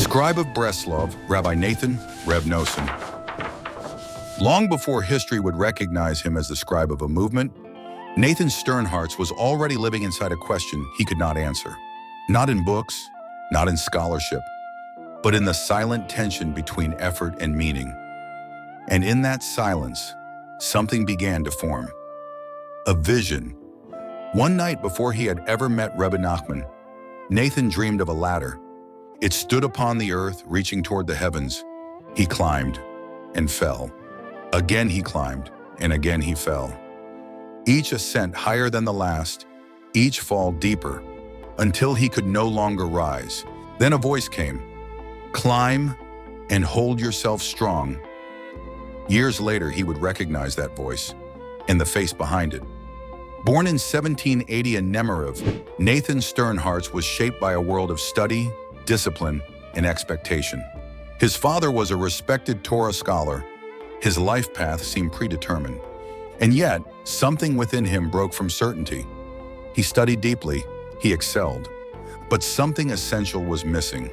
Scribe of Breslov, Rabbi Nathan, Reb Noson. Long before history would recognize him as the scribe of a movement, Nathan Sternhartz was already living inside a question he could not answer. Not in books, not in scholarship, but in the silent tension between effort and meaning. And in that silence, something began to form. A vision. One night before he had ever met Rebbe Nachman, Nathan dreamed of a ladder. It stood upon the earth, reaching toward the heavens. He climbed and fell. Again he climbed, and again he fell. Each ascent higher than the last, each fall deeper, until he could no longer rise. Then a voice came, "Climb and hold yourself strong." Years later, he would recognize that voice and the face behind it. Born in 1780 in Nemiriv, Nathan Sternhartz was shaped by a world of study, discipline, and expectation. His father was a respected Torah scholar. His life path seemed predetermined. And yet, something within him broke from certainty. He studied deeply, he excelled, but something essential was missing,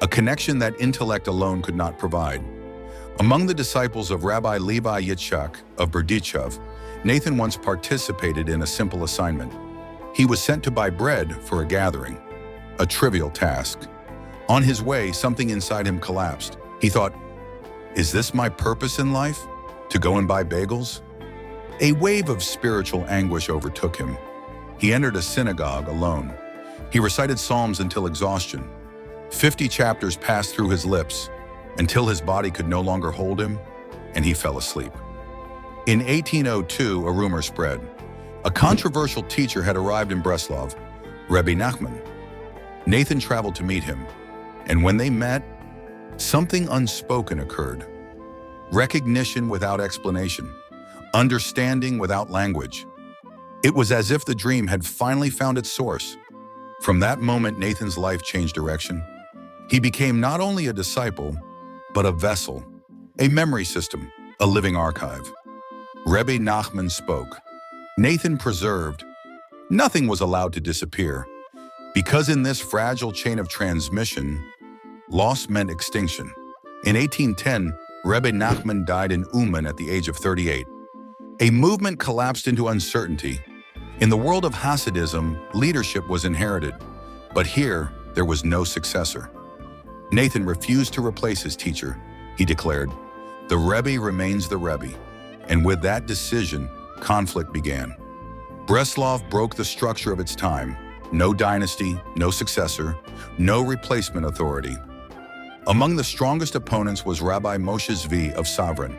a connection that intellect alone could not provide. Among the disciples of Rabbi Levi Yitzchak of Berdichev, Nathan once participated in a simple assignment. He was sent to buy bread for a gathering, a trivial task. On his way, something inside him collapsed. He thought, "Is this my purpose in life? To go and buy bagels?" A wave of spiritual anguish overtook him. He entered a synagogue alone. He recited Psalms until exhaustion. 50 chapters passed through his lips until his body could no longer hold him, and he fell asleep. In 1802, a rumor spread. A controversial teacher had arrived in Breslov, Rebbe Nachman. Nathan traveled to meet him, and when they met, something unspoken occurred. Recognition without explanation, understanding without language. It was as if the dream had finally found its source. From that moment, Nathan's life changed direction. He became not only a disciple, but a vessel, a memory system, a living archive. Rebbe Nachman spoke. Nathan preserved. Nothing was allowed to disappear, because in this fragile chain of transmission, loss meant extinction. In 1810, Rebbe Nachman died in Uman at the age of 38. A movement collapsed into uncertainty. In the world of Hasidism, leadership was inherited, but here there was no successor. Nathan refused to replace his teacher. He declared, "The Rebbe remains the Rebbe." And with that decision, conflict began. Breslov broke the structure of its time. No dynasty, no successor, no replacement authority. Among the strongest opponents was Rabbi Moshe Zvi of Savran.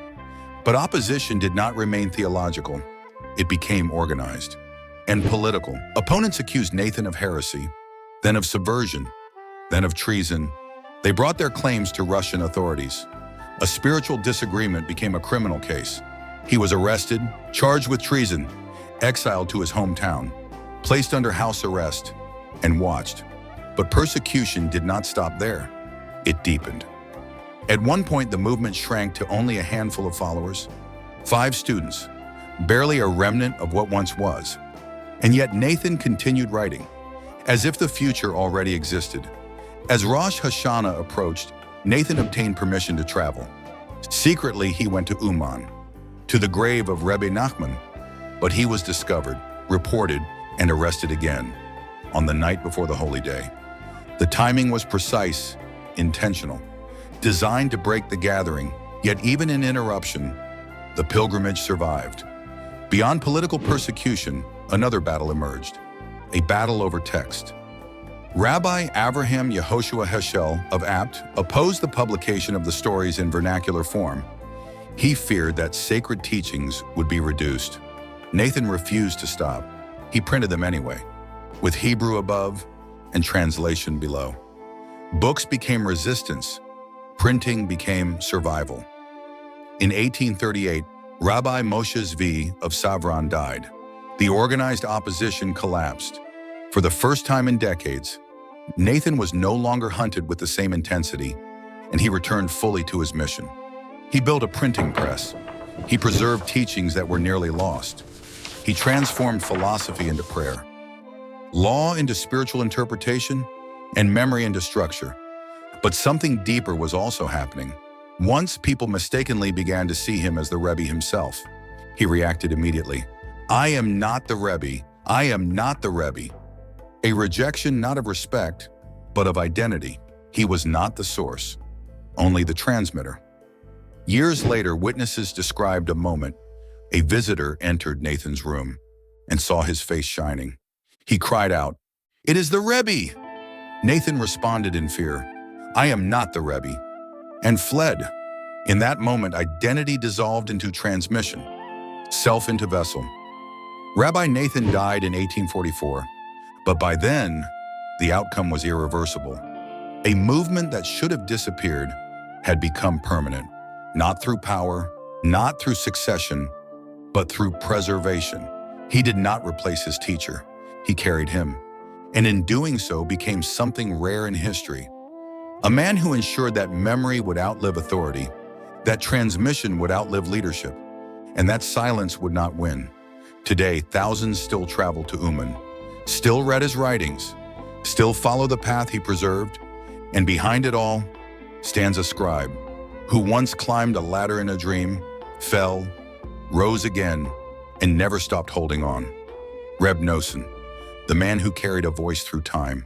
But opposition did not remain theological. It became organized and political. Opponents accused Nathan of heresy, then of subversion, then of treason. They brought their claims to Russian authorities. A spiritual disagreement became a criminal case. He was arrested, charged with treason, exiled to his hometown, placed under house arrest, and watched. But persecution did not stop there. It deepened. At one point, the movement shrank to only a handful of followers, 5 students, barely a remnant of what once was. And yet Nathan continued writing, as if the future already existed. As Rosh Hashanah approached, Nathan obtained permission to travel. Secretly, he went to Uman, to the grave of Rebbe Nachman, but he was discovered, reported, and arrested again on the night before the holy day. The timing was precise, intentional, designed to break the gathering, yet even in interruption, the pilgrimage survived. Beyond political persecution, another battle emerged, a battle over text. Rabbi Avraham Yehoshua Heschel of Apt opposed the publication of the stories in vernacular form. He feared that sacred teachings would be reduced. Nathan refused to stop. He printed them anyway, with Hebrew above and translation below. Books became resistance. Printing became survival. In 1838, Rabbi Moshe Zvi of Savran died. The organized opposition collapsed. For the first time in decades, Nathan was no longer hunted with the same intensity, and he returned fully to his mission. He built a printing press. He preserved teachings that were nearly lost. He transformed philosophy into prayer, law into spiritual interpretation, and memory into structure. But something deeper was also happening. Once people mistakenly began to see him as the Rebbe himself. He reacted immediately. "I am not the Rebbe. I am not the Rebbe." A rejection not of respect, but of identity. He was not the source, only the transmitter. Years later, witnesses described a moment. A visitor entered Nathan's room and saw his face shining. He cried out, "It is the Rebbe!" Nathan responded in fear, "I am not the Rebbe," and fled. In that moment, identity dissolved into transmission, self into vessel. Rabbi Nathan died in 1844, but by then, the outcome was irreversible. A movement that should have disappeared had become permanent, not through power, not through succession, but through preservation. He did not replace his teacher, he carried him, and in doing so became something rare in history. A man who ensured that memory would outlive authority, that transmission would outlive leadership, and that silence would not win. Today, thousands still travel to Uman, still read his writings, still follow the path he preserved, and behind it all stands a scribe who once climbed a ladder in a dream, fell, rose again, and never stopped holding on. Reb Noson, the man who carried a voice through time.